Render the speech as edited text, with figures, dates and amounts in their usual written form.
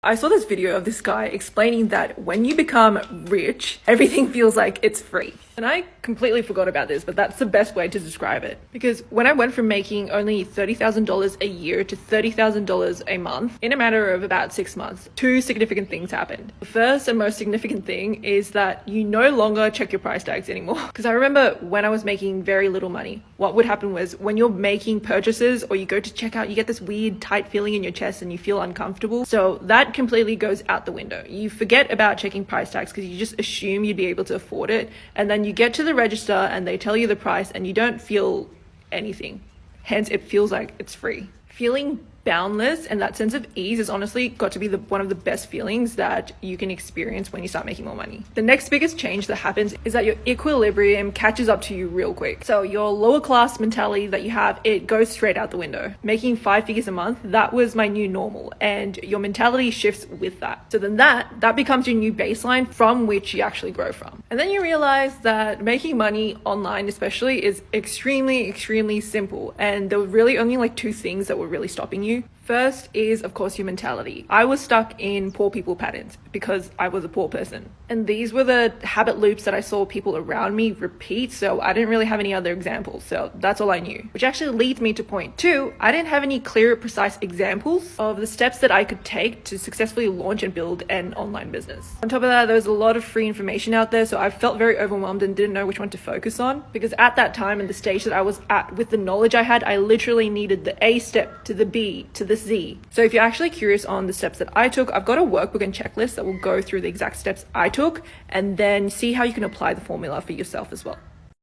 I saw this video of this guy explaining that when you become rich, everything feels like it's free. And I completely forgot about this, but that's the best way to describe it. Because when I went from making only $30,000 a year to $30,000 a month in a matter of about 6 months, two significant things happened. The first and most significant thing is that you no longer check your price tags anymore. Because I remember when I was making very little money, what would happen was when you're making purchases or you go to checkout, you get this weird tight feeling in your chest and you feel uncomfortable. So that completely goes out the window. You forget about checking price tags because you just assume you'd be able to afford it. And then you get to the register and they tell you the price and you don't feel anything. Hence, it feels like it's free. Feeling boundless and that sense of ease is honestly got to be one of the best feelings that you can experience when you start making more money. The next biggest change that happens is that your equilibrium catches up to you real quick. So your lower class mentality that you have, it goes straight out the window. Making 5 figures a month, that was my new normal, and your mentality shifts with that. So then that becomes your new baseline from which you actually grow from. And then you realize that making money online especially is extremely simple, and there were really only like two things that were really stopping you. First is, of course, your mentality. I was stuck in poor people patterns because I was a poor person. And these were the habit loops that I saw people around me repeat, so I didn't really have any other examples. So that's all I knew. Which actually leads me to point two. I didn't have any clear, precise examples of the steps that I could take to successfully launch and build an online business. On top of that, there was a lot of free information out there, so I felt very overwhelmed and didn't know which one to focus on. Because at that time and the stage that I was at with the knowledge I had, I literally needed the A step to the B to the Z. So if you're actually curious on the steps that I took, I've got a workbook and checklist that will go through the exact steps I took and then see how you can apply the formula for yourself as well.